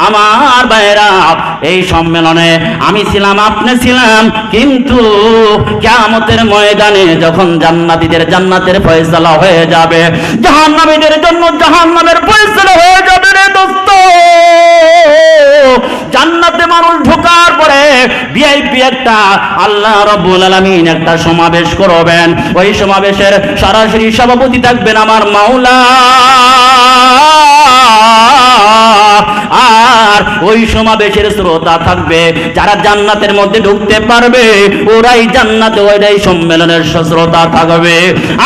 আমার ভাইরা, এই সম্মেলনে আমি ছিলাম, আপনি ছিলাম, কিন্তু কিয়ামতের ময়দানে যখন জান্নাতীদের জান্নাতের ফয়সালা হয়ে যাবে, জাহান্নামীদের জন্য জাহান্নামের ফয়সালা হয়ে যাবে রে দোস্ত। জান্নাতে মানুষ ঢোকার পরে ভিআইপি একটা আল্লাহ রাব্বুল আলামিন একটা সমাবেশ করবেন। ওই সমাবেশের সরাসরি সভাপতি থাকবেন আমার মাওলা। আর ওই সমাবেশের শ্রোতা থাকবে যারা জান্নাতের মধ্যে ঢুকতে পারবে, ওরাই জান্নাতে, ওরাই সম্মেলনের শ্রোতা থাকবে।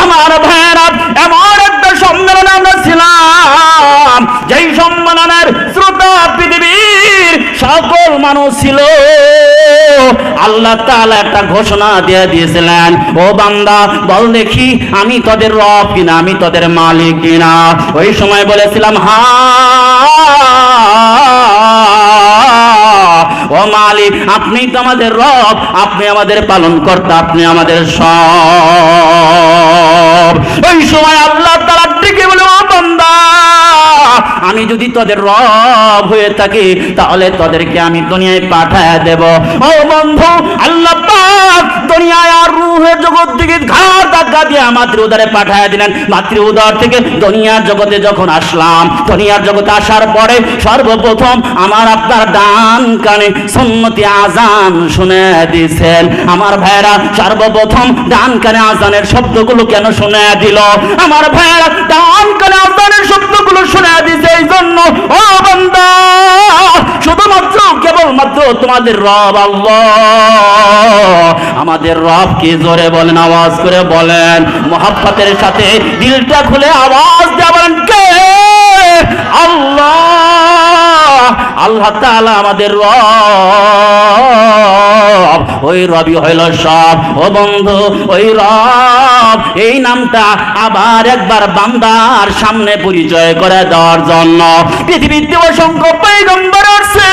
আমার ভাইয়েরা, এমন একটা সম্মেলনে আমরা ছিলাম যেই সম্মেলনের শ্রোতা পৃথিবীর সকল মানুষ ছিল। আল্লাহ তাআলা একটা ঘোষণা দিয়ে দিয়েছিলেন, ও বান্দা বল দেখি আমি তোদের রব কিনা, আমি তোদের মালিক কিনা। ওই সময় বলেছিলাম ও মালিক, আপনি তো আমাদের রব, আপনি আমাদের পালন কর্তা, আপনি আমাদের সব। ওই সময় আল্লাহ তাআলা ডেকে বলে, ও বান্দা আমি যদি তোদের রব হয়ে থাকি তাহলে তোদেরকে আমি দুনিয়ায় পাঠায় দেব। ও বন্ধু, আল্লাহ পাক দুনিয়ায় আর রূহের জগৎ থেকে ঘাড় ধাক্কা দিয়ে মাতৃ উদরে পাঠায় দিলেন। মাতৃ উদর থেকে দুনিয়ার জগতে যখন আসলাম, দুনিয়ার জগতে আসার পরে সর্বপ্রথম আমার আপনার ডান কানে সুন্নতি আজান শুনে দিয়েছেন। আমার ভাইরা, সর্বপ্রথম ডান কানে আজানের শব্দগুলো কেন শুনে দিল? আমার ভাইরা, ডান কানে আজানের শব্দগুলো শুনে দিয়েছে এই জন্য, ও বান্দা শুধুমাত্র কেবলমাত্র তোমাদের রব আল্লাহ। আমাদের রব কি? জোরে বলেন, আওয়াজ করে বলেন, মুহাব্বতের সাথে দিলটা খুলে আওয়াজ দিয়ে বলেন, কে? আল্লাহ। আল্লাহ তাআলা আমাদের রব, ওই রবই হইল সব। ও বন্ধু, ওই রব এই নামটা আবার একবার বান্দার সামনে পরিচয় করে দেওয়ার জন্য পৃথিবীতে অসংখ্য পয়গম্বর আসছে,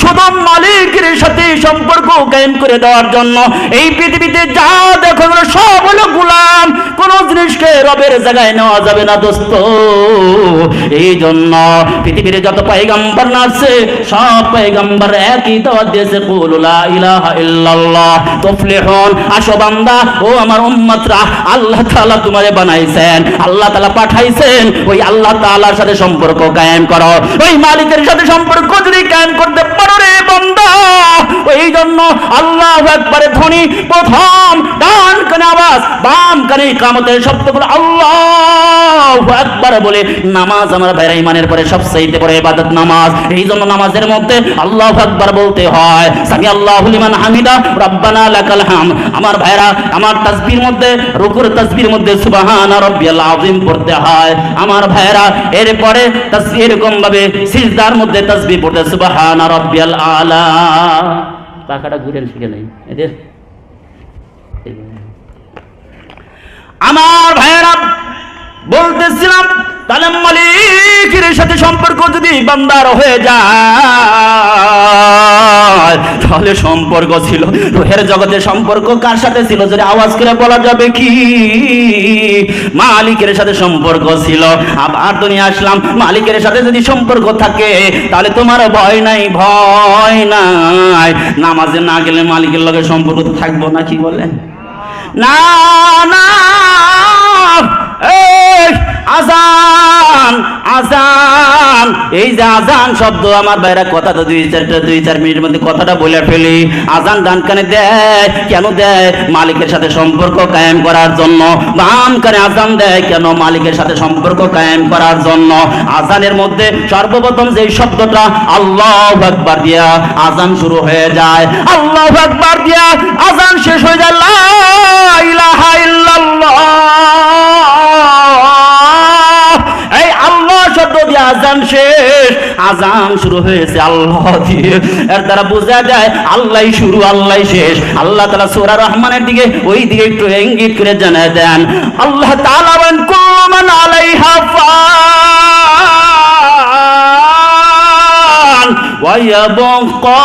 শুধু মালিকের সাথে সম্পর্ক কায়েম করে দেওয়ার জন্য। এই পৃথিবীতে যা দেখো সব হলো গোলাম, কোন জিনিসকে রবের জায়গায় নেওয়া যাবে না দোস্ত। এই জন্য পৃথিবীর যত পয়গম্বর আসছে সব পয়গম্বর একই দাওয়াত দিয়েছে, কুলু লা ইলাহা ইল্লাল্লাহ তুফলিহুন। আসো বান্দা, ও আমার উম্মতরা, আল্লাহ তাআলা তোমারে বানাইছেন, আল্লাহ তাআলা পাঠাইছেন, ওই আল্লাহ তাআলার সাথে সম্পর্ক কায়েম করো। ওই মালিকের সাথে সম্পর্ক যদি কায়েম করতে পারো রে বান্দা, এই জন্য আল্লাহু আকবারের ধ্বনি প্রথম ডান কানে আওয়াজ, বাম কানে ইকামতের শব্দগুলো আল্লাহু আকবার বলে নামাজ আমার ভাইরা ইমানের পরে সবচেয়ে বড় ইবাদত নামাজ। এই জন্য নামাজের মধ্যে আল্লাহু আকবার বলতে হয়, সামি আল্লাহু লিমান হামিদা রব্বানা লাকাল হাম। আমার ভাইরা, আমার তাসবিহর মধ্যে, রুকুর তাসবিহর মধ্যে সুবহান রাব্বিয়াল আযীম পড়তে হয়। আমার ভাইরা, এরপরে তাসবিহ এরকম ভাবে সিজদার মধ্যে তাসবিহ পড়তে সুবহান রাব্বিয়াল আলা। পাখাটা ঘুরেন শিখে নাই এদের। আমার ভাইরা বলতেছিলাম, তাহলে মালিকের সাথে সম্পর্ক যদি বান্দার হয়ে যায়, তাহলে সম্পর্ক ছিল রূহের জগতে, সম্পর্ক কার সাথে ছিল? যদি আওয়াজ করে বলা যাবে কি? মালিকের সাথে সম্পর্ক ছিল। আবার দুনিয়া আসলাম, মালিকের সাথে যদি সম্পর্ক থাকে তাহলে তোমার ভয় নাই, ভয় নাই। নামাজে না গেলে মালিকের লগে সম্পর্ক থাকবো না, কি বলেন? না না, আজান আজান, এই যে আজান শব্দ, আমার বাইরে কথা তো দুই চার মিনিটের মধ্যে কথাটা বলে ফেলি। আজান ডান কানে দেয় কেন? দেয় মালিকের সাথে সম্পর্ক কায়েম করার জন্য। বাম কানে আজান দেয় কেন? মালিকের সাথে সম্পর্ক কায়েম করার জন্য। আজানের মধ্যে সর্বপ্রথম যে শব্দটা আল্লাহু আকবার দিয়া আজান শুরু হয়ে যায়, আল্লাহু আকবার দিয়া আজান শেষ হয়ে যায়, লা ইলাহা ইল্লাল্লাহ। এই আল্লাহ শব্দ দিয়ে আজান শেষ, আজান শুরু হয়েছে আল্লাহ দিয়ে। এর দ্বারা বোঝা যায় আল্লাহ শুরু, আল্লাহ শেষ। আল্লাহ তাআলা সূরা রহমানের দিকে, ওই দিকে একটু ইঙ্গিত করে জানায় দেন। আল্লাহ তাআলা বলেন, কুল্লু মান আলাইহা ফান ওয়া ইয়াবকা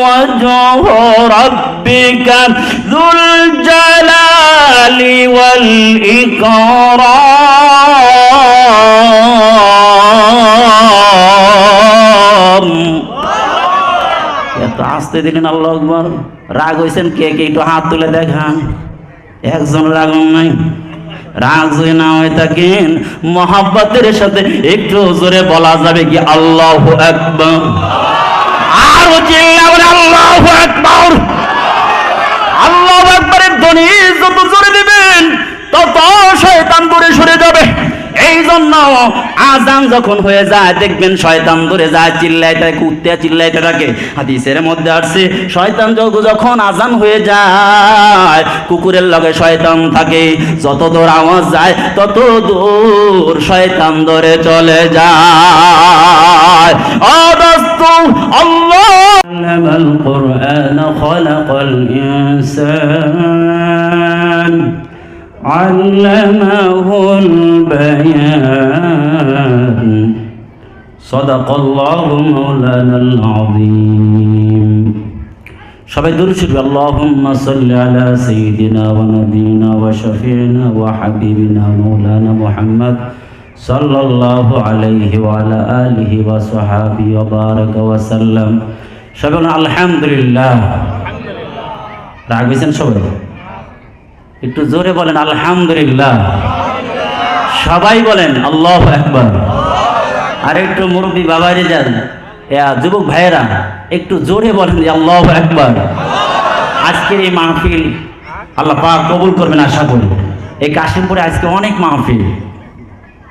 ওয়াজহু রাব্বিকা যুল জালালি ওয়াল ইকরাম। আসতে দিলেন, আল্লাহু আকবার। রাগ হয়েছেন কে কে একটু হাত তুলে দেখান। একজন রাগ নাই। রাগ যদি না হয়ে থাকেন মহাব্বতের সাথে একটু জোরে বলা যাবে কি আল্লাহু আকবার? আরো চিল্লা বলে আল্লাহু আকবার। আল্লাহু আকবারের ধ্বনি যত জোরে দিবেন তত শয়তান দূরে সরে যাবে। এই জন্য আজান যখন হয়ে যায় দেখবেন শয়তান দূরে যায়, চিল্লাইতে কুত্তে চিল্লাইতে থাকে। হাদিসের মধ্যে আসছে শয়তান যখন আজান হয়ে যায় কুকুরের লগে শয়তান থাকে, যত দূর আওয়াজ যায় তত দূর শয়তান দূরে চলে যায়। অদস্তু আল্লাহ আল্লামাল কুরআন খালাকাল ইনসান علمه البيان صدق الله مولانا العظيم সবাই দরুদ শরীফ আল্লাহুম্মা সাল্লি আলা সাইয়্যিদিনা ওয়া নাবিয়িনা ওয়া শাফিঈনা ওয়া হাবিবিনা মাওলানা মুহাম্মদ সাল্লাল্লাহু আলাইহি ওয়া আলা আলিহি ওয়া সাহবিহি ওয়া বারাকা ওয়া সাল্লাম। সবাই আলহামদুলিল্লাহ। রাগ হয়েছেন সবাই? একটু জোরে বলেন আলহামদুলিল্লাহ। সবাই বলেন আল্লাহু আকবার। আর একটু মুরব্বী বাবারে যান, যুবক ভাইয়েরা একটু জোরে বলেন আল্লাহু আকবার। আজকের এই মাহফিল আল্লাহ পাক কবুল করবেন আশা করি। এই কাশিমপুরে আজকে অনেক মাহফিল।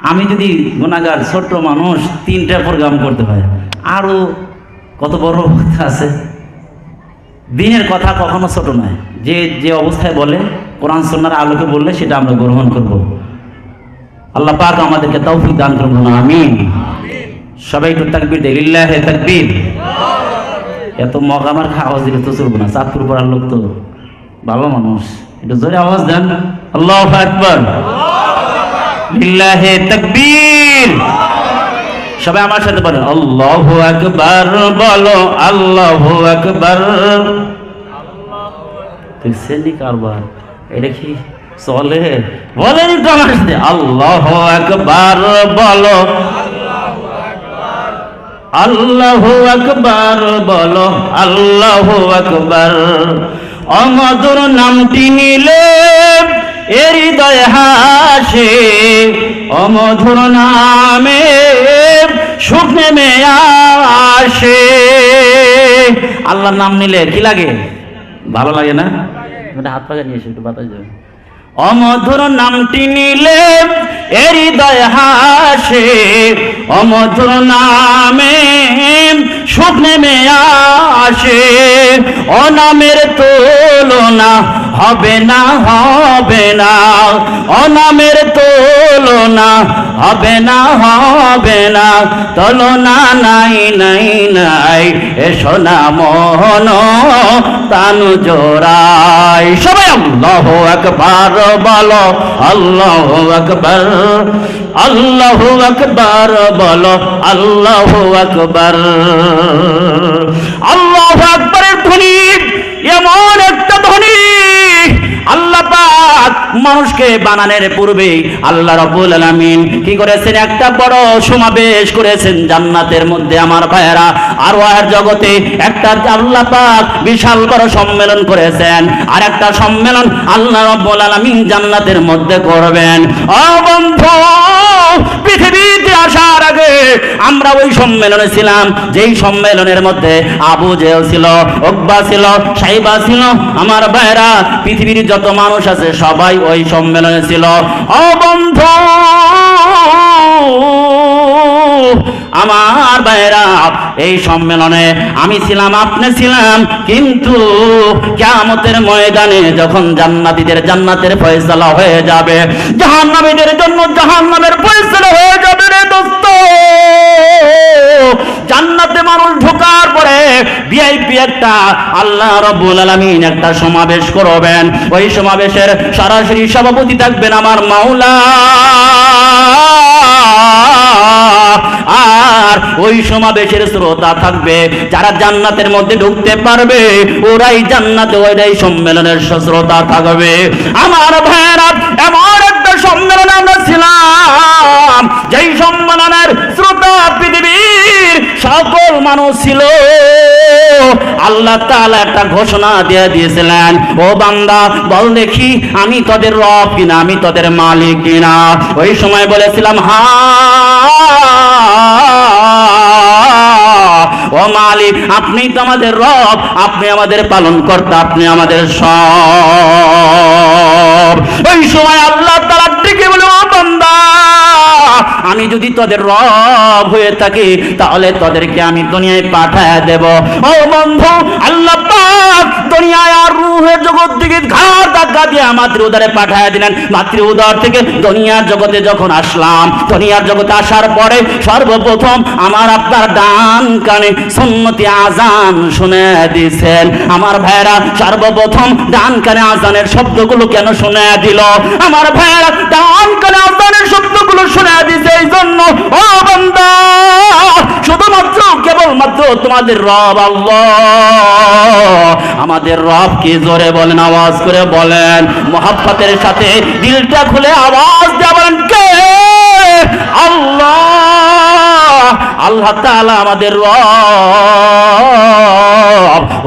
আমি যদি গুনাহগার ছোট্ট মানুষ 3টা প্রোগ্রাম করতে হয়, আরো কত বড় কথা আছে। দিনের কথা কখনো ছোট নয়। যে যে অবস্থায় বলে কোরআন সুন্নাহর আলোকে বললে সেটা আমরা গ্রহণ করব। আল্লাহ পাক আমাদেরকে তৌফিক দান করুন, আমিন। সবাই একটু তাকবীর দেন, লিল্লাহি তাকবীর। এত মগামার আওয়াজ দিলে তো চলবে না, চাঁদপুর পড়ার লোক তো ভালো মানুষ, একটু জোরে আওয়াজ দেন আল্লাহু আকবার, লিল্লাহি তাকবীর। সবাই আমার সাথে বলেন আল্লাহু আকবার, বলো আল্লাহু আকবার। দেখছেন কারবার, এটা কি চলে? বলেন তো আমার সাথে আল্লাহু আকবার, বলো আল্লাহু আকবার, বলো আল্লাহু আকবার। অমধুর নামটি নিলে এর হৃদয় হাসে, অমধুর নামে সুখ নেমে আসে। আল্লাহর নাম নিলে কি লাগে? ভালো লাগে না? হাত পাকা নিয়ে এসে একটু বাতাস দেবে। অমধুর নামটি নিলে এর হৃদয় হাসে, অমধুর নামে সুখ নেমে আসে। অনামের তুলনা হবে না, হবে না, অনামের তুলনা হবে না, হবে না, তুলনা নাই নাই নাই। এসো না মন তানু জোড়াই। সবাই আল্লাহু আকবার বলো আল্লাহু আকবার, আল্লাহু আকবার বলো আল্লাহু আকবার। আল্লাহু আকবারের ধ্বনি এমন একটা ধ্বনি, আল্লাহ পাক মানুষকে বানানোর পূর্বে আল্লাহ রাব্বুল আলামিন কি করেছেন? একটা বড় সমাবেশ করেছেন জান্নাতের মধ্যে। আমার ভাইয়েরা, আরওয়াহের জগতে একটা আল্লাহ পাক বিশাল বড় সম্মেলন করেছেন, আর একটা সম্মেলন আল্লাহ রাব্বুল আলামিন জান্নাতের মধ্যে করবেন। ও বন্ধু, পৃথিবীতে আসার আগে আমরা ওই সম্মেলনে ছিলাম, যেই সম্মেলনের মধ্যে আবু জেহেল ছিল, উকবা ছিল, সাইবা ছিল। আমার ভাইয়েরা, পৃথিবীর যত মানুষ আছে সবাই ওই সম্মেলনে ছিল। ও বন্ধু আমার ভাইয়েরা, এই সম্মেলনে আমি ছিলাম, আপনি ছিলাম, কিন্তু কিয়ামতের ময়দানে যখন জান্নাতীদের জান্নাতের ফয়সালা হয়ে যাবে, জাহান্নামীদের জন্য জাহান্নামের ফয়সালা হয়ে যাবে রে দোস্ত। জান্নাতে মানুষ ঢোকার পরে ভিআইপি একটা আল্লাহ রাব্বুল আলামিন একটা সমাবেশ করবেন। ওই সমাবেশের সরাসরি সভাপতি থাকবেন আমার মাওলা, আর ওই সমাবেশের শ্রোতা থাকবে যারা জান্নাতের মধ্যে ঢুকতে পারবে, ওরাই জান্নাতে ওইটাই সম্মেলনের শ্রোতা থাকবে। আমার ভাইয়েরা, এমন একটা সম্মেলনে আমরা ছিলাম যেই সম্মেলনের শ্রোতা পৃথিবীর সকল মানুষ ছিল। আল্লাহ তাআলা একটা ঘোষণা দিয়ে দিয়েছিলেন, ও বান্দা বল দেখি আমি তোদের রব কিনা, আমি তোদের মালিক কিনা। ওই সময় বলেছিলাম ও মালিক, আপনি তো আমাদের রব, আপনি আমাদের পালন কর্তা, আপনি আমাদের সব। ওই সময় আল্লাহ তাআলা ডেকে বলে, ও বান্দা আমি যদি তোদের রব হয়ে থাকি তাহলে তোদেরকে আমি দুনিয়ায় পাঠায় দেব। ও বন্ধু, আল্লাহ পাক দুনিয়ায় আর রূহের জগৎ থেকে ঘাড় ধাক্কা দিয়ে মাতৃ উদরে পাঠায় দিলেন। মাতৃ উদর থেকে দুনিয়ার জগতে যখন আসলাম, দুনিয়ার জগতে আসার পরে সর্বপ্রথম আমার আপনার ডান কানে সুন্নতি আজান শুনে দিয়েছেন। আমার ভাইরা সর্বপ্রথম ডান কানে আজানের শব্দগুলো কেন শুনে দিল? আমার ভাইরা ডান কানে আজানের শব্দগুলো শুনে দিয়েছে এই জন্য, ও বান্দা শুধুমাত্র কেবলমাত্র তোমাদের রব আল্লাহ, আমাদের রব কি জোরে বলেন, আওয়াজ করে বলেন, মোহাব্বতের সাথে দিলটা খুলে আওয়াজ দিয়ে বলেন, কে? আল্লাহ। আল্লাহ তাআলা আমাদের রব,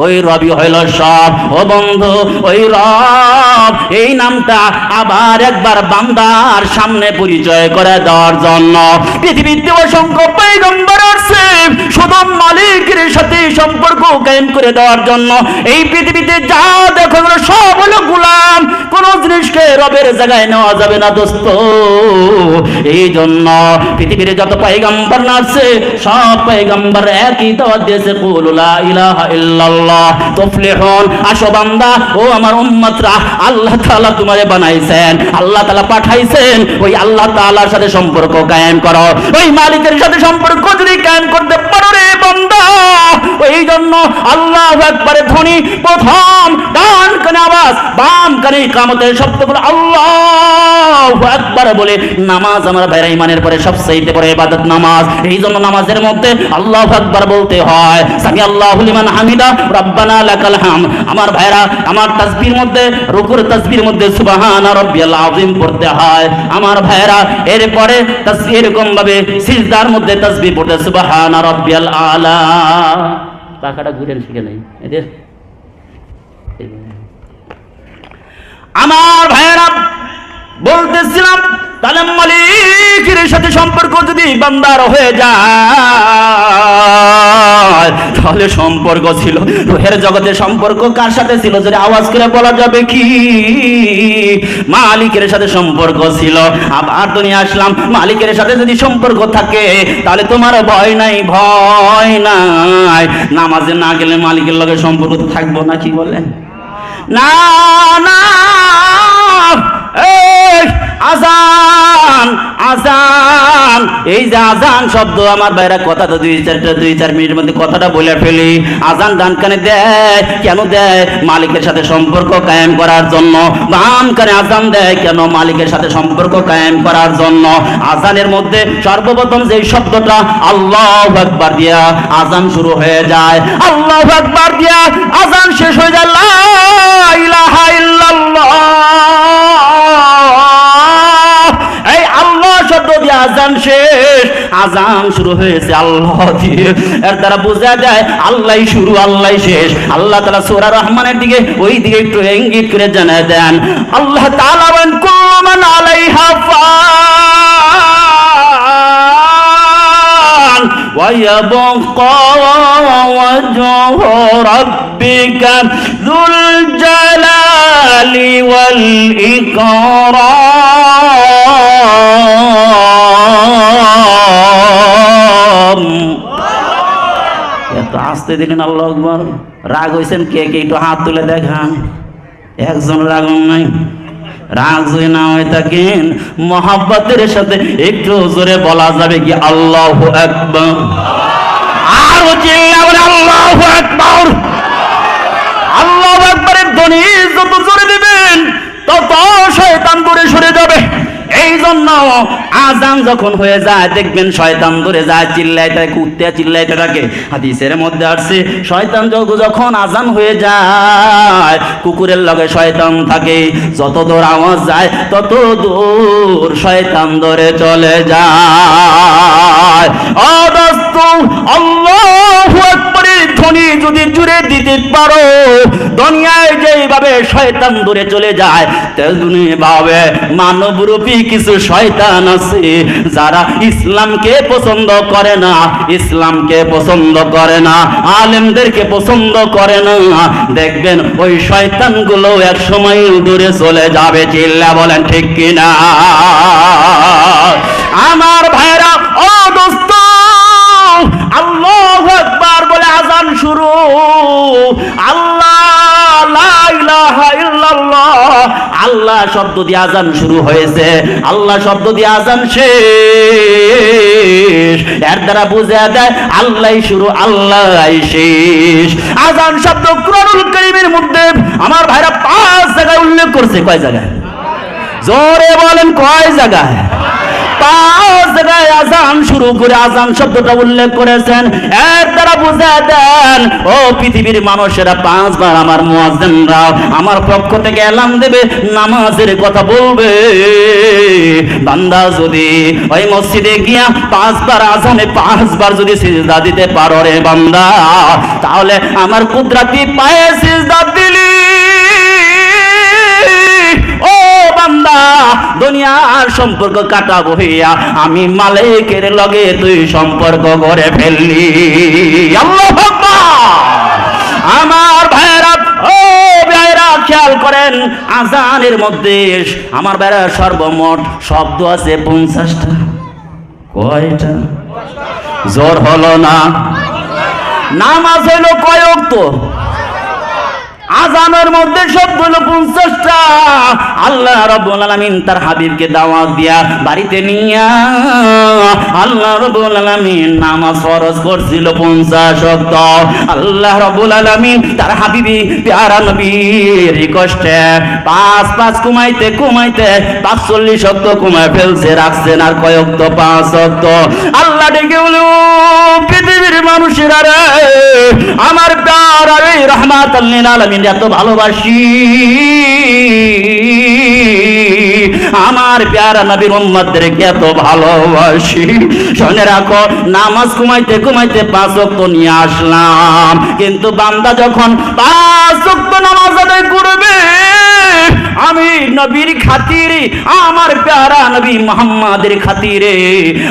ওই রবই হইল সব। ও বন্ধু, ওই রব এই নামটা আবার একবার বান্দার সামনে পরিচয় করে দেওয়ার জন্য পৃথিবীতে অসংখ্য পয়গম্বর আসছে শুধু মালিকের সাথে সম্পর্ক কায়েম করে দেওয়ার জন্য। এই পৃথিবীতে যা দেখো সব হলো গোলাম, কোন জিনিসকে রবের জায়গায় নেওয়া যাবে না দোস্ত। এই জন্য পৃথিবীর যত পয়গম্বর আসছে সব পয়গম্বর একই দাওয়াত দিয়েছে, কুল লা ইলাহা ইল্লাল্লাহ তুফলিহুন। আসো বান্দা, ও আমার উম্মতরা, আল্লাহ তাআলা তোমারে বানাইছেন, আল্লাহ তাআলা পাঠাইছেন, ওই আল্লাহ তাআলার সাথে সম্পর্ক কায়েম করো। ওই মালিকের সাথে সম্পর্ক যদি কায়েম করতে পারো রে বান্দা, ওই জন্য আল্লাহু আকবারের ধ্বনি প্রথম ডান কানে আওয়াজ, বাম কানে ইকামতের শব্দগুলো আল্লাহু আকবার বলে নামাজ আমার ভাইরা ইমানের পরে সবচেয়ে বড় ইবাদত নামাজ। এই জন্য নামাজের মধ্যে আল্লাহু আকবার বলতে হয়, সামি আল্লাহু লিমান হামিদা রব্বানা লাকাল হামদ। আমার ভাইরা আমার তাসবিহর মধ্যে, রুকুর তাসবিহর মধ্যে সুবহান রাব্বিয়াল আযীম পড়তে হয়। আমার ভাইরা এরপরে তাসবিহ এরকম ভাবে সিজদার মধ্যে তাসবিহ পড়তে সুবহান রাব্বিয়াল আলা। টাকাটা ঘুরে শিখে নেই এদের। আমার ভাইরা বলতেছিলাম, তাহলে মালিকের সাথে সম্পর্ক যদি বান্দার হয়ে যায় তাহলে সম্পর্ক ছিল রুহের জগতে, সম্পর্ক কার সাথে ছিল যদি আওয়াজ করে বলা যাবে কি? মালিকের সাথে সম্পর্ক ছিল। আবার দুনিয়া আসলাম, মালিকের সাথে যদি সম্পর্ক থাকে তাহলে তোমার ভয় নাই, ভয় নাই। নামাজে না গেলে মালিকের লগে সম্পর্ক থাকবো না, কি বলেন? না না, আজান আজান, এই যে আজান শব্দ আমার বাইরে কথা তো দুই চার মিনিটের মধ্যে কথাটা বলে ফেলি। আজান ডান কানে দেয় কেন দেয়? মালিকের সাথে সম্পর্ক কায়েম করার জন্য। বাম কানে আজান দেয় কেন? মালিকের সাথে সম্পর্ক কায়েম করার জন্য। আজানের মধ্যে সর্বপ্রথম যে শব্দটা আল্লাহু আকবার দিয়া আজান শুরু হয়ে যায়, আল্লাহু আকবার দিয়া আজান শেষ হয়ে যায় লা ইলাহা ইল্লাল্লাহ। এই আল্লাহ শব্দ দিয়ে আজান শেষ, আজান শুরু হয়েছে আল্লাহ দিয়ে। এর দ্বারা বোঝা যায় আল্লাহই শুরু, আল্লাহই শেষ। আল্লাহ তাআলা সূরা রহমানের দিকে ওই দিকে একটু ইঙ্গিত করে জানায় দেন। আল্লাহ তাআলা বলেন, কুল্লু মান আলাইহা ফান ওয়া ইয়াবকা ওয়াজহু রাব্বিকা যুল জালালি ওয়াল ইকরাম। এত আস্তে দিলেন আল্লাহু আকবার। রাগ হইছেন কে কে? একটু হাত তুলে দেখান। একজন রাগ নাই। রাগ যদি না হয়ে থাকেন মহব্বতের সাথে একটু জোরে বলা যাবে কি আল্লাহু আকবার? আর চিল্লা বলে আল্লাহু আকবার। আল্লাহু আকবারের ধ্বনি যত জোরে দিবেন তত শয়তান দূরে সরে যাবে। এই জন্য আজান যখন হয়ে যায় দেখবেন শয়তান দূরে যায়, চিল্লাইতে কুত্তে চিল্লাইতে থাকে। হাদিসের মধ্যে আসছে শয়তান যখন আজান হয়ে যায় কুকুরের লগে শয়তান থাকে, যত দূর আওয়াজ যায় তত দূর শয়তান দূরে চলে যায়। ও দোস্ত, আল্লাহু আকবারের ধ্বনি যদি জুড়ে দিতে পারো, দুনিয়ায় যেভাবে শয়তান দূরে চলে যায়, তেমনি ভাবে মানবরূপী কিছু শয়তান আছে যারা ইসলামকে পছন্দ করে না, ইসলামকে পছন্দ করে না, আলেমদেরকে পছন্দ করে না। দেখবেন ওই শয়তানগুলো এক সময় দূরে চলে যাবে। চিল্লা বলেন ঠিক কিনা? আমার ভাইরা, ও দোস্ত, আল্লাহু আকবার বলে আযান শুরু। আল্লাহ, লা ইলাহা ইল্লাল্লাহ, আল্লাহ শব্দ দিয়ে আযান শুরু হয়েছে, আল্লাহ শব্দ দিয়ে আযান শেষ। এর দ্বারা বুঝা দেয় আল্লাহই শুরু, আল্লাহই শেষ। আযান শব্দ কুরআনুল কারীমের মধ্যে আমার ভাইরা 5 জায়গায় উল্লেখ করছে। কয় জায়গায়? জোরে বলেন, কয় জায়গায়? 5 জায়গায় আযান শুরু করে আযান শব্দটা উল্লেখ করেছেন। এর দ্বারা বুঝা দেন, ও পৃথিবীর মানুষেরা, 5 বার আমার মুয়াজ্জিনরা আমার পক্ষ থেকে এলান দেবে, নামাজের কথা বলবে। বান্দা যদি ওই মসজিদে গিয়া 5 বার আযানে 5 বার যদি সিজদা দিতে পারো রে বান্দা, তাহলে আমার কুদরতি পায়ে সিজদা দিলি। ও বান্দা, দুনিয়ার সম্পর্ক কাটা বহিয়া আমি মালিকের লগে তুই সম্পর্ক গড়ে ফেললি। আল্লাহু আকবার। আমার ভাইরা, ও ভাইরা, খেয়াল করেন, আযানের মধ্যে আমার ভাইরা সর্বমোট শব্দ আছে 50টা। কয়টা? জোর হলো না? নামাজ হইল কয় ওয়াক্ত? আযানের মধ্যে শব্দ হলো 50টা। আল্লাহ রাব্বুল আলামিন তার হাবিবকে দাওয়াত দিয়া বাড়িতে নিয়া আল্লাহ রাব্বুল আলামিন নামাজ ফরজ করছিল 50 ওয়াক্ত। আল্লাহ রাব্বুল আলামিন তার হাবিবি প্যারা নবীর রিকোয়েস্টে 5 কমাইতে 45 ওয়াক্ত কমায় ফেলছে, রাখছেন আর কয় ওয়াক্ত? 5 ওয়াক্ত। আল্লাহ ডেকে বলল, পৃথিবীর মানুষেরা রে, আমার প্যারা রে, রাহমাতাল লিল আলামিন এত ভালোবাসি, আমার প্যারা নবীর উম্মতদেরকে এত ভালোবাসি। শুনে রাখো, নামাজ কমাইতে 5 ওয়াক্ত নিয়ে আসলাম, কিন্তু বান্দা যখন 5 ওয়াক্ত নামাজ আদায় করবে, আমি নবীর খাতিরে, আমার প্যারা নবী মুহাম্মাদের খাতিরে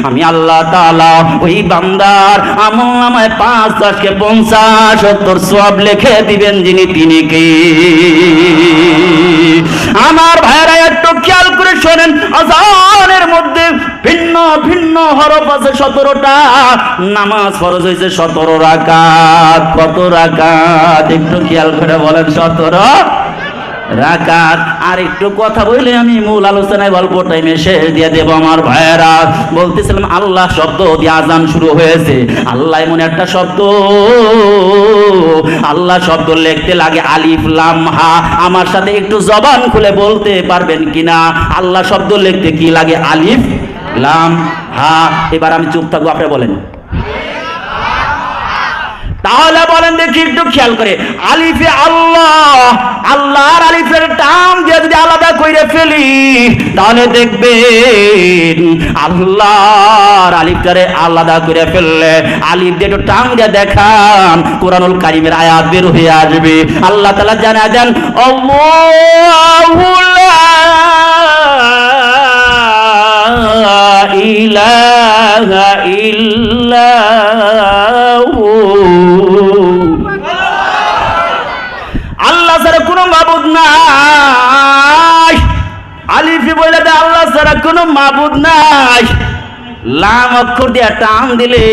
আমি আল্লাহ তাআলা ওই বান্দার আমলনামায় 5 10 কে 50 70 সওয়াব লিখে দিবেন, যিনি তিনি কে? আমার ভাইরা, একটু খেয়াল করে শোনেন, আযানের মধ্যে ভিন্ন ভিন্ন হরফ আছে 17টা। নামাজ ফরজ হয়েছে 17 রাকাত। কত রাকাত? একটু খেয়াল করে বলেন। 17 রাকাত। আর একটু কথা বলে আমি মূল আলোচনায় অল্প টাইমে শেষ দিয়ে দেব। আমার ভাইয়েরা, বলতেছিলাম আল্লাহ শব্দ দিয়ে আযান শুরু হয়েছে। আল্লাহ এমন একটা শব্দ, আল্লাহ শব্দ লিখতে লাগে আলিফ লাম হা। আমার সাথে একটু জবান খুলে বলতে পারবেন কিনা আল্লাহ শব্দ লিখতে কি লাগে? আলিফ লাম হা। এবার আমি চুপ থাকবো, আপনি বলেন। তাহলে বলেন দেখি, একটু খেয়াল করে, আলিফে আল্লাহ, আল্লাহর আলিফের টান দিয়ে যদি আলাদা করে ফেলি, তাহলে দেখবেন আল্লাহর আলিফটারে আলাদা করে ফেললে, আলিফ দিয়ে একটু টান দিয়ে দেখান, কোরআনুল কারীমের আয়াত বের হয়ে আসবে। আল্লাহ তাআলা জানা দেন, আল্লাহু লা ইলাহা ইল্লাহু, আল্লাহ ছাড়া কোনো মাবুদ নাই। আলিফে বলে দেয় আল্লাহ ছাড়া কোনো মাবুদ নাই। লাম অক্ষর দিয়ে টান দিলে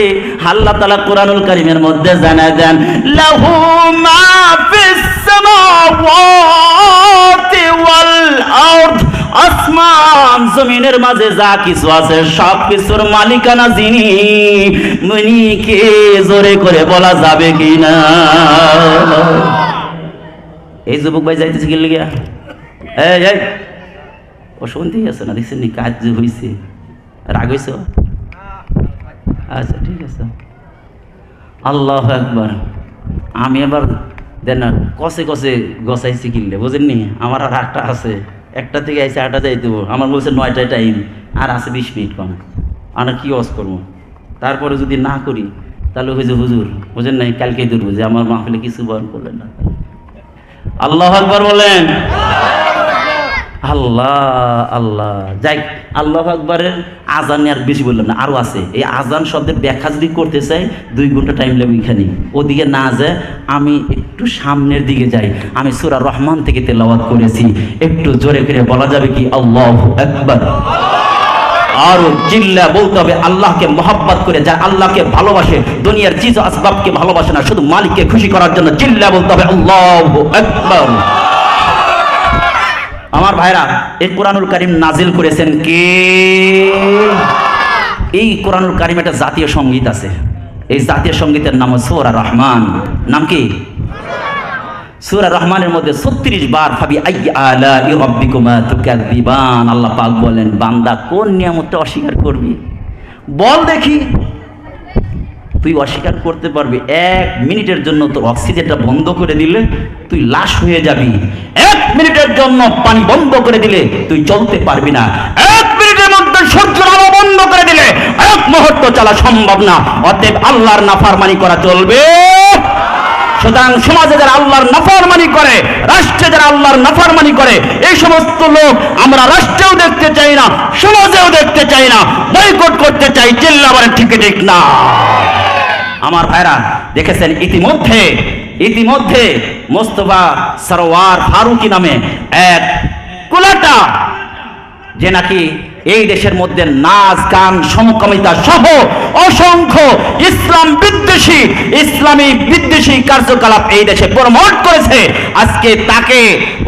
আল্লাহ তাআলা কোরআনুল কারীমের মধ্যে জানায় দেন, লাহু মা ফিস সামাওয়াতি ওয়াল আরদ, আসমান জমিনের মাঝে যা কিছু আছে সব কিছুর মালিকানা যিনি, উনি কে? জোরে করে বলা যাবে কিনা? এই যুবক ভাই যাইতেছে কি লাগিয়া? এই ও শুনতেই আছে না? দেখছেন নি কাজ যে হয়েছে? রাগ হয়েছে? আচ্ছা ঠিক আছে। আল্লাহু আকবার। আমি এবার দেন না কষে কষে গছাইছি কিনলে, বুঝেননি? আমার আর 8টা আছে, 1টা থেকে আইসে 8টা যাই দেবো। আমার বলছে 9টায় টাইম, আর আছে 20 মিনিট কম। আমরা কি ওয়াজ করবো? তারপরে যদি না করি তাহলে হয়েছে হুজুর বুঝেন নাই, কালকেই দূর বুঝে আমার মাহফিলে কিছু বয়ান করলেন না। আল্লাহু আকবার বলেন। আল্লাহ আল্লাহ, যাই আল্লাহু আকবারের আজান আর বেশি বললাম না, আরো আছে। এই আজান শব্দের ব্যাখ্যা যদি করতে চাই 2 ঘন্টা টাইম লাগবে। এখানে ওদিকে না যায় আমি একটু সামনের দিকে যাই। আমি সূরা রহমান থেকে তেলাওয়াত করেছি, একটু জোরে করে বলা যাবে কি আল্লাহু আকবার? আর চিল্লা বলতে হবে আল্লাহকে মহব্বত করে, যা আল্লাহকে ভালোবাসে, দুনিয়ার চিজ আসবাবকে ভালোবাসে না, শুধু মালিককে খুশি করার জন্য চিল্লা বলতে হবে আল্লাহু আকবার। আমার ভাইরা, এই কোরআনুল কারীম নাজিল করেছেন কে? এই কোরআনুল কারীম একটা জাতীয় সঙ্গীত আছে। এই জাতীয় সঙ্গীতের নাম সূরা রহমান। নাম কি? সূরা রহমানের মধ্যে 36 বার ফাবি আইয়ি আলাই রাব্বিকুমা তুকাযযিবান। আল্লাহ পাক বলেন, বান্দা কোন নিয়ামতটা অস্বীকার করবি বল দেখি। তুই অস্বীকার করতে পারবি? 1 মিনিটের জন্য তোর অক্সিজেনটা বন্ধ করে দিলে তুই লাশ হয়ে যাবি। 1 মিনিটের জন্য পানি বন্ধ করে দিলে তুই চলতে পারবি না। 1 মিনিটের মধ্যে সূর্যের আলো বন্ধ করে দিলে 1 মুহূর্ত চলা সম্ভব না। অতএব আল্লাহর নাফরমানি করা চলবে। সুতরাং সমাজে যারা আল্লাহর নাফরমানি করে, রাষ্ট্রে যারা আল্লাহর নাফরমানি করে, এই সমস্ত লোক আমরা রাষ্ট্রেও দেখতে চাই না, সমাজেও দেখতে চাই না, বয়কট করতে চাই। চিল্লা বলেন ঠিক ঠিক না? আমার ভাইরা দেখেছেন, ইতিমধ্যে মোস্তফা সরওয়ার ফারুকি নামে এক কুলাটা, যে নাকি এই দেশের মধ্যে নাচ গান সমকামিতা সহ অসংখ্য ইসলামী বিদ্বেষী কার্যকলাপ এই দেশে প্রমোট করেছে, আজকে তাকে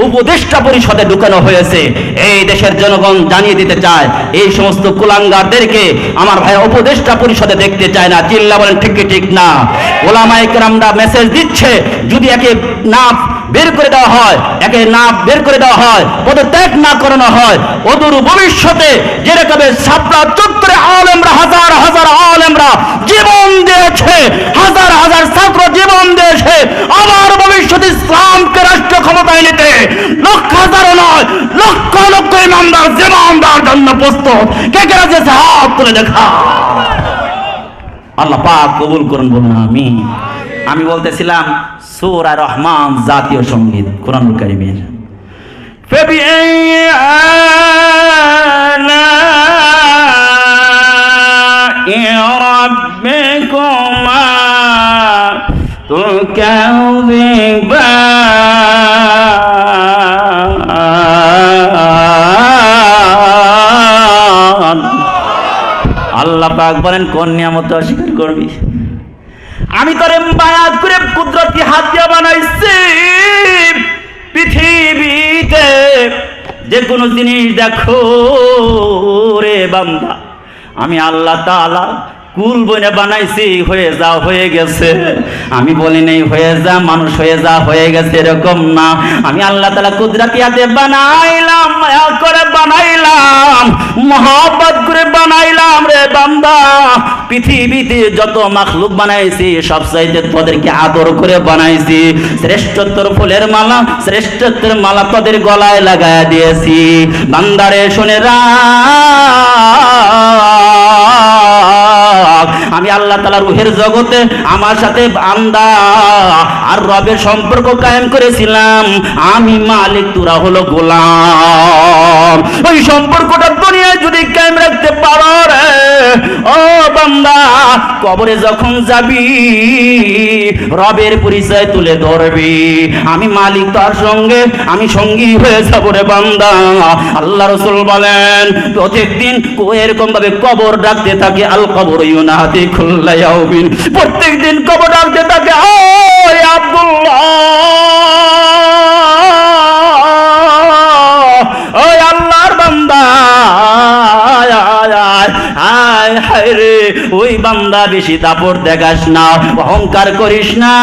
উপদেষ্টা পরিষদে ঢুকানো হয়েছে। এই দেশের জনগণ জানিয়ে দিতে চায়, এই সমস্ত কুলাঙ্গারদেরকে আমার ভাই উপদেষ্টা পরিষদে দেখতে চায় না। চিল্লা বলেন ঠিক ঠিক না? ওলামায়ে কেরামরা মেসেজ দিচ্ছে, যদি একে না বের করে দেওয়া হয়, পদত্যাগ না করানো হয়, অদূর ভবিষ্যতে যেরকম ছাত্রা চত্বরে আলেমরা হাজার হাজার আলেমরা জীবন দিয়েছে, হাজার হাজার ছাত্র জীবন দিয়েছে, আবার ভবিষ্যতে ইসলামকে রাষ্ট্র ক্ষমতায় নিতে লক্ষ হাজারও নয়, লক্ষ লক্ষ ইমামদার জীবন দেওয়ার জন্য প্রস্তুত। কে কে রাজি আছে? হাত তুলে দেখা। আল্লাহ পাক কবুল করুন, বলুন আমিন। আমি বলতেছিলাম সূরা রহমান জাতীয় সঙ্গীত কোরআনুল কারীমের। فبأي آلاء ربكما تكذبان। আল্লাহ পাক বলেন, কোন নিয়ামত অস্বীকার করবি? আমি তোরে বায়াত করে কুদরতি হাত দিয়ে বানাইছি। পৃথিবীতে যে কোনো জিনিস দেখো রে বান্দা, আমি আল্লাহ তাআলা কুল বনে বানাইছি। হয়ে গেছে, আমি বলি নাই হয়ে যা, মানুষ হয়ে যা, হয়ে গেছে, এরকম না। আমি আল্লাহ তাআলা কুদরতি হাতে বানাইলাম, মায়া করে বানাইলাম, মহব্বত করে বানাইলাম রে বান্দা। পৃথিবীতে যত মাখলুক বানাইছি সবচাইতে তোদেরকে আদর করে বানাইছি। শ্রেষ্ঠত্বর ফুলের মালা, শ্রেষ্ঠত্বের মালা তোদের গলায় লাগায় দিয়েছি। বান্দারে শুনে রাখ, আমি আল্লাহ তাআলা রূহের জগতে আমার সাথে বান্দা আর রবের সম্পর্ক কায়েম করেছিলাম। আমি মালিক, তোরা হলো গোলাম। ওই সম্পর্কটা দুনিয়ায় যদি কায়েম রাখতে পারো রে ও বান্দা, কবরে যখন যাবি রবের পরিচয় তুলে ধরবি। আমি মালিক, তার সঙ্গে আমি সঙ্গী হয়ে যাব রে বান্দা। আল্লাহ রাসূল বলেন, প্রত্যেকদিন এরকম ভাবে কবর ডাকতে থাকে, আল কবর ইউনাদি কুল্লা ইয়াউমিন। প্রত্যেকদিন কবর ডাকতে থাকে, ও আব্দুল্লাহ, ও আল্লাহর বান্দা, হায় হায় রে, ওই বান্দা বেশি দাপট দেখাস না, অহংকার করিস না,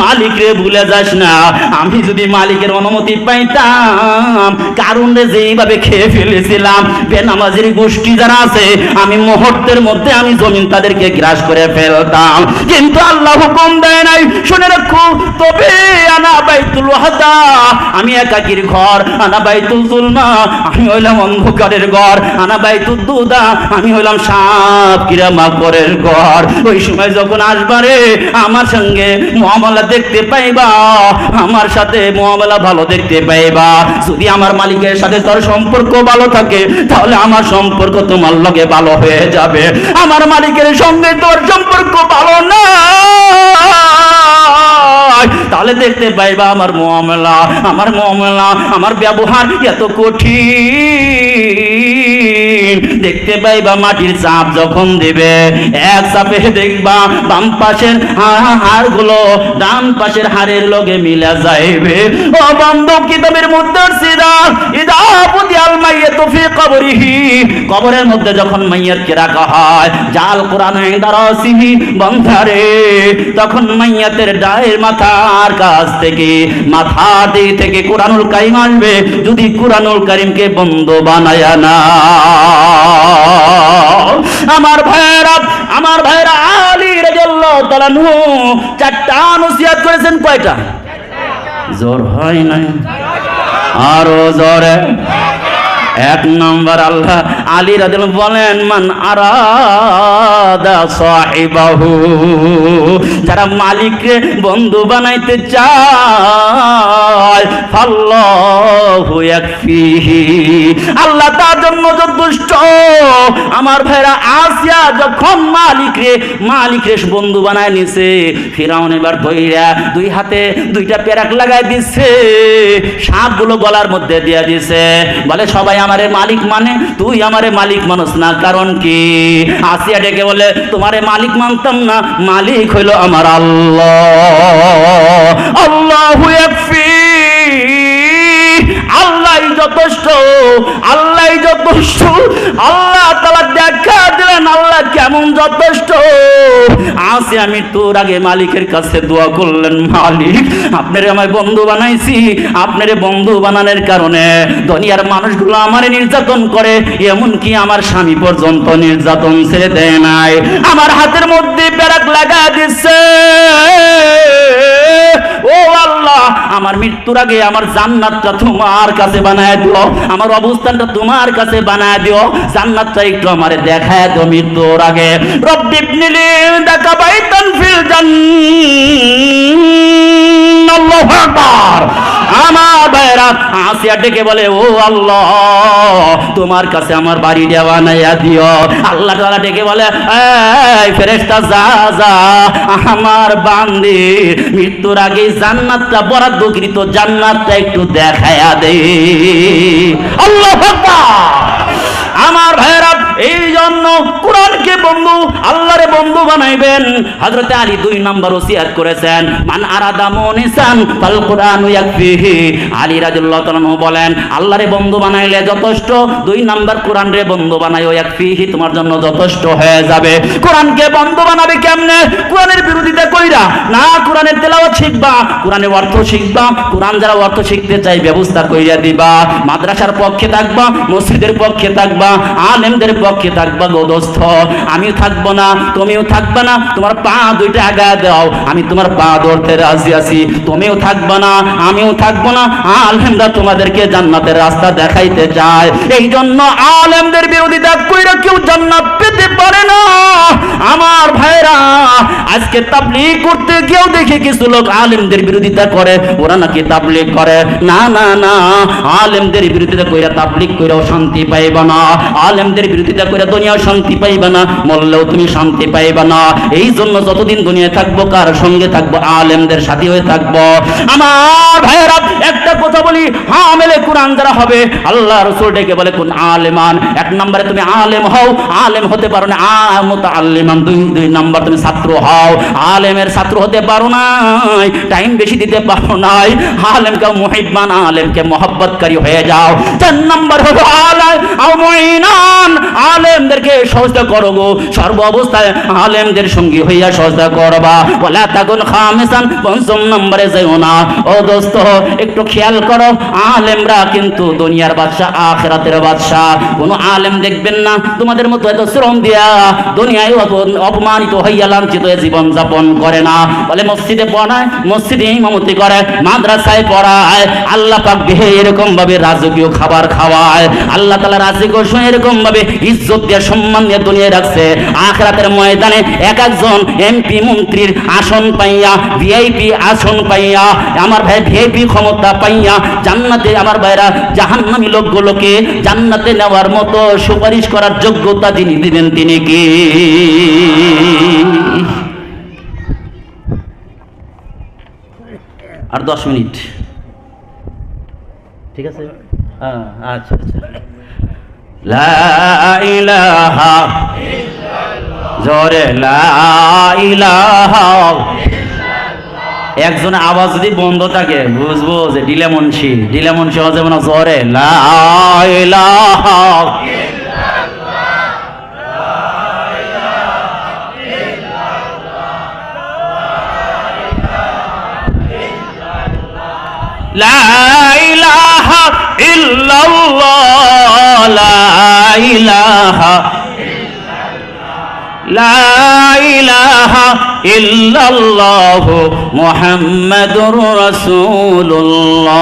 মালিক রে ভুলে যাস না। আমি যদি মালিকের অনুমতি পাইতাম, কারণে যেইভাবে খেয়ে ফেলেছিলাম বেনামাজির গোষ্ঠী যারা আছে, আমি মুহূর্তের মধ্যে আমি জমিন তাদেরকে গ্রাস করে ফেলতাম। কিন্তু আল্লাহ হুকুম দেয় নাই। শুনে রাখো, তবে আনা বাইতুল ওয়াহদা, আমি একাকির ঘর, আনা বাইতুল যুলমা, আমি হইলাম অন্ধকারের ঘর, আনা বাইতুল দুদা, আমি হইলাম সাপ কিরা মাকড়ের ঘর। ওই সময় যখন আসবারে আমার সঙ্গে মুআমালা দেখতে পাইবা, আমার সাথে মুআমালা ভালো দেখতে পাইবা। যদি আমার মালিকের সাথে তোর সম্পর্ক ভালো থাকে, তাহলে আমার সম্পর্ক তোমার লগে ভালো হয়ে যাবে। আমার মালিকের সঙ্গে তোর সম্পর্ক ভালো না, তাহলে দেখতে পাইবা আমার মুআমালা, আমার ব্যবহার এত কঠিন। দেখতে পাইবা মাটির চাপ যখন দিবে, এক চাপে দেখবা বাম পাশের হাড়গুলো ডান পাশের হাড়ের লগে মিলা যাইবে। ও বন্ধু, কিতাবের মধ্যে সিদা ইদা বুদিয়াল মাইয়াতু ফি কবরিহি, কবরের মধ্যে যখন মাইয়াতকে রাখা হয়, জাল কোরআন ইনদারাসিহি, বন্ধারে তখন মাইয়াতের ডায়ের মাথার কাছ থেকে, মাথার দিক থেকে কোরআনুল কারীম আসবে। যদি কোরআনুল কারীমকে বন্ধ বানায়া না, আমার ভাইরা আলী রাদিয়াল্লাহু তাআলা আনহু চারটা নসিহত করেছেন। কয়টা? জোর হয় না, আরো জোরে। এক নম্বর, আল্লাহ আলী রাদিয়াল্লাহু বলেন, মান আরাদা সাহিবাহু, যারা মালিককে বন্ধু বানাইতে চায়, ফাল্লাহু ইয়াকফিহি, আল্লাহ তার জন্য যথেষ্ট। আমার ভাইরা, আসিয়া যখন মালিকরে বন্ধু বানায় নিছে, ফিরাউন এবার ধইরা দুই হাতে দুইটা পেরাক লাগাই দিছে, সাপগুলো গলার মধ্যে দিয়া দিছে। বলে, সবাই আমারে মালিক মানে, তুই আমারে মালিক মানুষ না, কারণ কি? আসিয়া ডেকে বলে, তোমারে মালিক মানতাম না, মালিক হইল আমার আল্লাহ। আল্লাহু ইয়াকফি, আল্লাহই যথেষ্ট, আল্লাহই যথেষ্ট। আল্লাহ তাআলা দেখা দিলেন আল্লাহ কেমন যথেষ্ট। আসিয়া মৃত্যুর আগে মালিকের কাছে দোয়া করলেন, মালিক আপনারে আমায় বন্ধু বানাইছি, আপনারে বন্ধু বানানোর কারণে দুনিয়ার মানুষগুলো আমারে নির্যাতন করে, এমনকি আমার স্বামী পর্যন্ত নির্যাতন ছেড়ে দেয় নাই, আমার হাতের মধ্যে পেরাক লাগা দিচ্ছে। ও আল্লাহ, আমার মৃত্যুর আগে আমার জান্নাতটা তোমার কাছে বানায় দিও, আমার অবস্থানটা তোমার কাছে বানায় দিও, জান্নাতটা একটু আমারে দেখায় দিও মৃত্যুর আগে। রব্বি ইবনিলি দাকা বাইতান ফিল জান্নাহ। আল্লাহু আকবার। আমার ভাইরা, আসিয়া ডেকে বলে, ও আল্লাহ তোমার কাছে আমার বাড়িটা বানাইয়া দিও। আল্লাহ তাআলা ডেকে বলে, এই ফেরেশতা, যা আমার বান্দির মৃত্যুর আগে জান্নাতটা বরাদ্দকৃত জান্নাতটা একটু দেখায়া দে। আল্লাহু আকবার। আমার ভাইরা, এই জন্য কোরআনকে বন্ধু, আল্লাহরে বন্ধু বানাইবেন। হযরত আলী 2 নম্বর ওসিয়ত করেছেন, মান আরাদা মুনিসান ফাল কুরআনু ইয়াকফিহি। আলী রাদিয়াল্লাহু তাআলা বলেন, আল্লাহরে বন্ধু বানাইলে যথেষ্ট, 2 নম্বর কোরআনরে বন্ধু বানাইও, ইয়াকফিহি, তোমার জন্য যথেষ্ট হয়ে যাবে। কোরআনকে বন্ধু বানাবে কেমনে? কোরআনের বিরোধিতা কইরা না, কোরআনের তেলাওয়াত শিখবা, কোরআনের অর্থ শিখবা, কোরআন যারা অর্থ শিখতে চাই ব্যবস্থা কইরা দিবা, মাদ্রাসার পক্ষে থাকবা, মসজিদের পক্ষে থাকবা, আলেমদের পক্ষে থাকবা। গো দোস্ত, আমিও থাকবো না, তুমিও থাকবা না, তোমার পা দুইটা আগা দাও, আমি তোমার পা ধরতে রাজি আছি। তুমিও থাকবা না, আমিও থাকবো না, আলেমরা তোমাদেরকে জান্নাতের রাস্তা দেখাইতে চায়। এই জন্য আলেমদের বিরোধিতা কইরা কেউ জান্নাত পেতে পারে না। আমার ভাইরা, আজকে তাবলীগ করতে গিয়েও দেখে কিছু লোক আলেমদের বিরোধিতা করে, ওরা নাকি তাবলীগ করে। না না না, আলেমদের বিরোধিতা কইরা তাবলীগ কইরাও শান্তি পাইবা না, আলেমদের বিরোধিতা করে দুনিয়াও শান্তি পাইবা না, মরলেও তুমি শান্তি পাইবা না। এই জন্য যতদিন দুনিয়ায় থাকবো, কার সঙ্গে থাকবো? আলেমদের সাথী হয়ে থাকবো। আমার ভাইরা, একটা কথা বলি, হামেলে কোরআন যারা হবে, আল্লাহ রাসূল ডেকে বলে, কোন আলেমান। 1 নম্বরে তুমি আলেম হও, আলেম হতে পারো না, মুতাআল্লিমান। 2 নম্বর তুমি ছাত্র ছাত্র হও, আলেমের ছাত্র হতে পারো নাই, টাইম বেশি দিতে পারো নাই, আলেমকে মুহিব্বান, আলেমকে মহব্বতকারী হয়ে যাও। 4 নম্বর হলো আলেমদেরকে সজদা করো গো, সর্ব অবস্থায় আলেমদের সঙ্গী হইয়া সজদা করবা। ওয়ালা তাকুন খামিসান, 5 নম্বরে যাও না। ও দোস্ত একটু খেয়াল করো, আলেমরা কিন্তু দুনিয়ার বাদশা, আখিরাতের বাদশা। কোন আলেম দেখবেন না তোমাদের মতো এত শ্রম দিয়া দুনিয়ায় অপমানিত হইয়া লাঞ্ছিত হয়ে জীবন যাপন করে না। বলে মসজিদে পড়ায়, মসজিদে ইমামতি করে, মাদ্রাসায় পড়ায়, আল্লাহ পাক দেহে এরকম ভাবে রাজকীয় খাবার খাওয়ায়, আল্লাহ তাআলা রাজি করছেন এরকম ভাবে ইজ্জত দিয়ে সম্মান দিয়ে দুনিয়ায় রাখছে। আখিরাতের ময়দানে এক একজন এমপি মন্ত্রীর আসন পাইয়া, ভিআইপি আসন পাইয়া, আমার ভাই ভিআইপি ক্ষমতা পাইয়া জান্নাতে আমার ভাইরা জাহান্নামী লোকগুলোকে জান্নাতে নেওয়ার মতো সুপারিশ করার যোগ্যতা যিনি দিবেন তিনি কি? আর 10 মিনিট, ঠিক আছে? আচ্ছা আচ্ছা। লা ইলাহা ইল্লাল্লাহ, জোরে লা ইলাহা ইল্লাল্লাহ। একজন আওয়াজ যদি বন্ধ থাকে বুঝবো যে ডিলে মুন্সি আওয়াজ যেমন জোরে লা ইলাহা লা ইলাহা ইল্লাল্লাহ, লা ইলাহা লা ইলাহা ইল্লাল্লাহ মুহাম্মাদুর রাসূলুল্লাহ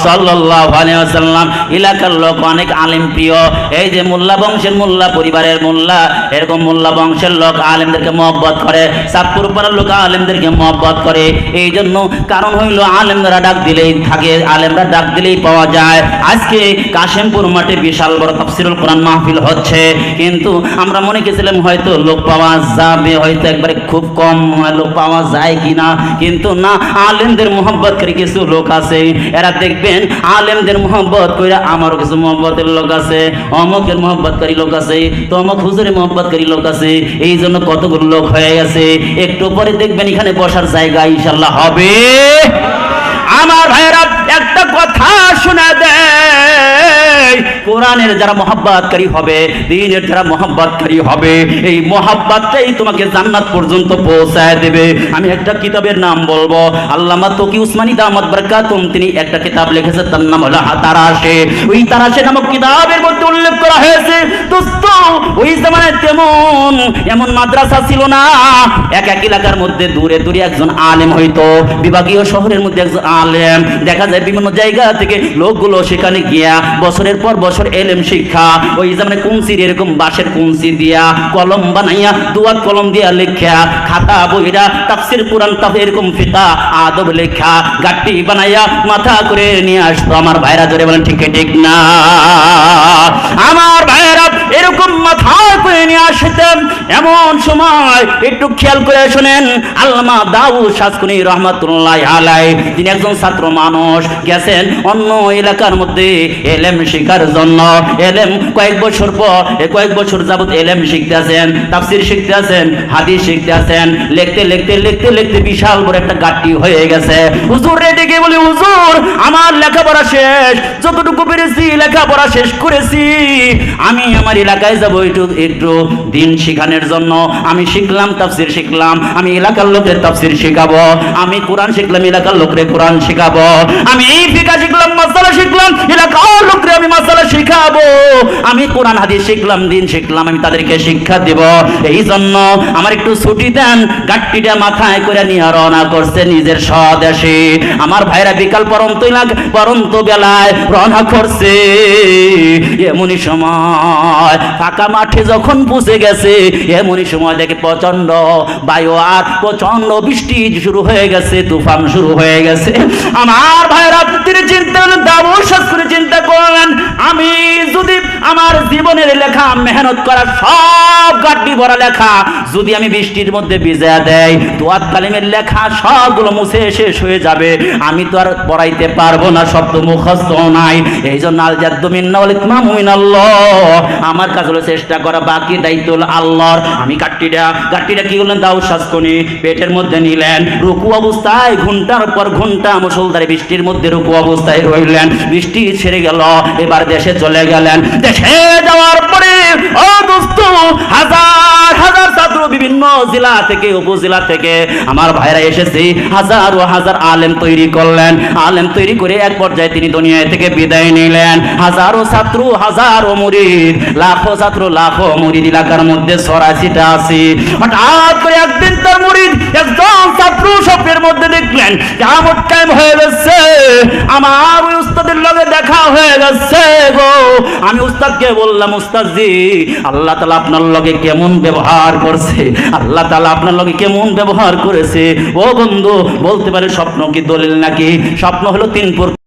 সাল্লাল্লাহু আলাইহি ওয়াসাল্লাম। এলাকার লোক অনেক আলেম প্রিয়, এই যে মোল্লা বংশের মোল্লা পরিবারের মোল্লা, এরকম মোল্লা বংশের লোক আলেমদেরকে মহব্বত করে, চাঁদপুর পাড়ার লোক আলেমদেরকে মহব্বত করে। এই জন্য কারণ হইল আলেমরা ডাক দিলেই থাকে, আলেমরা ডাক দিলেই পাওয়া যায়। আজকে কাশেমপুর মাঠে বিশাল বড় তাফসীরুল কোরআন মাহফিল হচ্ছে, কিন্তু আমরা মনে করেছিলাম হয়তো লোক পাওয়া যাবে, হয়তো একবারে খুব কম লোক পাওয়া যায় কিনা, কিন্তু না, আলেমদের মোহব্বত করে কিছু লোক আছে, এরা দেখবেন আলেমদের মোহব্বত করে আমারও কিছু মোহব্বতের লোক আছে, অমকের মোহব্বতকারী লোক আছে, তমক হুজুরের মোহব্বতকারী লোক আছে। এই জন্য কতগুলো লোক হয়ে গেছে। একটু পরে দেখবেন এখানে বসার জায়গা ইনশাআল্লাহ হবে। আমার ভাইরা একটা কথা শোনা দেয়, কোরআনের যারা মহব্বতকারী হবে, দ্বীনের যারা মহব্বতকারী হবে, এই মহব্বতটাই তোমাকে জান্নাত পর্যন্ত পৌঁছায় দেবে। আমি একটা কিতাবের নাম বলবো, আল্লামা তকি উসমানী দামাত বারাকাতুম, তিনি একটা কিতাব লিখেছেন, তার নাম হলো তারাশে। ওই তারাশে নামক কিতাবের মধ্যে উল্লেখ করা হয়েছে, দোস্ত ওই জামানায় এমন মাদ্রাসা ছিল না, এক এক এলাকার মধ্যে দূরে দূরে একজন আলেম হইতো, বিভাগীয় শহরের মধ্যে একজন আলেম। দেখা যায় বিভিন্ন জায়গা থেকে লোকগুলো সেখানে গিয়া বছরের পর বছর এলেম শিক্ষা, ওই যেমন কুঞ্চির এরকম বাঁশের কুঞ্চি দিয়া কলম বানাইয়া, দুয়াত কলম দিয়া লেখা, খাতা বইরা তাফসীর কুরআন এরকম ফিকা আদব লেখা গাট্টি বানাইয়া মাথা করে নিয়ে আসতো। আমার ভাইরা জোরে বলেন ঠিক ঠিক না? আমার ভাইরা এরকম মাথা করে নিয়ে আসতেন। এমন সময় একটু খেয়াল করে শুনেন, আল্লামা দাউদ শাসকুনি রহমাতুল্লাহ আলাইহি, তিনি একজন ছাত্র মানুষ, গেছেন অন্য এলাকার মধ্যে এলেম শিখার জন্য। এলেম কয়েক বছর যাবত এলেম শিখতে আছেন, তাফসীর শিখতে আছেন, হাদিস শিখতে আছেন। লিখতে বিশাল বড় একটা গাট্টি হয়ে গেছে। হুজুর রেডি কে বলি, হুজুর আমার লেখাপড়া শেষ, যতটুকু পেরেছি লেখাপড়া শেষ করেছি, আমি আমার এলাকায় যাব একটু দিন শিখানোর জন্য। আমি শিখলাম, তাফসীর শিখলাম, আমি এলাকার লোকের তাফসীর শিখাবো। আমি কোরআন শিখলাম, এলাকার লোকের কোরআন শিখাবো। আমি ফিকহ শিখলাম, মাসালা শিখলাম, এলাকার লোকের আমি মাসালা শিখাবো। আমি কোরআন হাদিস শিখলাম, দিন শিখলাম, আমি তাদেরকে শিক্ষা দেব। এই জন্য আমার একটু ছুটি দেন। গাট্টিটা মাথায় করে নিয়ে রওনা করছে নিজের স্বদেশে। আমার ভাইরা বিকাল পরন্ত বেলায় রওনা করছে। এমনই সময় ফাঁকা মাঠে যখন পৌঁছে গেছে, এমনই সময় দেখে প্রচন্ড বায়ু আর প্রচন্ড বৃষ্টি শুরু হয়ে গেছে, তুফান শুরু হয়ে গেছে। আমার ভাইরা তিনি চিন্তা করলেন, দাউদ শাসকুনি চিন্তা করলেন, আমি যদি আমার জীবনের লেখা, মেহনত করা সব গাড্ডি ভরা লেখা যদি আমি বৃষ্টির মধ্যে ভিজা দেই, দোয়াত তালিমের লেখা সবগুলো মুছে শেষ হয়ে যাবে। আমি তো আর পড়াইতে পারবো না, সব তো মুখস্থ নাই। এই জন্য আল জাদ্দু মিন্না ওয়াল ইতমামু মিনাল্লাহ, আমার কাজ হলো চেষ্টা করা, বাকি দায়িত্ব হলো আল্লাহর। আমি গাট্টিটা কি করলেন, দাও শাসকনি পেটের মধ্যে নিলেন, রুকু অবস্থায় ঘন্টার পর ঘন্টা মুষলধারে বৃষ্টির মধ্যে রুকু অবস্থায় রইলেন। বৃষ্টি ছেড়ে গেল, এবার দেশে চলে গেলেন। দেশে যাওয়ার পরে ও দোস্ত, হাজার হাজার ছাত্র বিভিন্ন জেলা থেকে উপজেলা থেকে আমার ভাইরা এসেছে, হাজার ও হাজার আলেম তৈরি করলেন। আলেম তৈরি করে এক পর্যায়ে তিনি দুনিয়া থেকে বিদায় নিলেন। হাজারো ছাত্র, হাজারো মুরিদ, লাখো ছাত্র, লাখো মুরিদ এলাকার মধ্যে ছড়াছিটা আছে। হঠাৎ করে একদিন তার মুরিদ একজন ছাত্র স্বপ্নের মধ্যে দেখলেন কিয়ামত কায়েম হয়ে গেছে, আমার ওই উস্তাদের লগে দেখা হয়ে গেছে গো। আমি উস্তাদকে বললাম, উস্তাদ জি, আল্লাহ তাআলা আপনার লগে কেমন ব্যবহার করছে, আল্লাহ তাআলা আপনার লগে কেমন ব্যবহার করেছে। ও বন্ধু, বলতে পারে স্বপ্ন কি দলিল নাকি? স্বপ্ন হলো তিন প্রকার।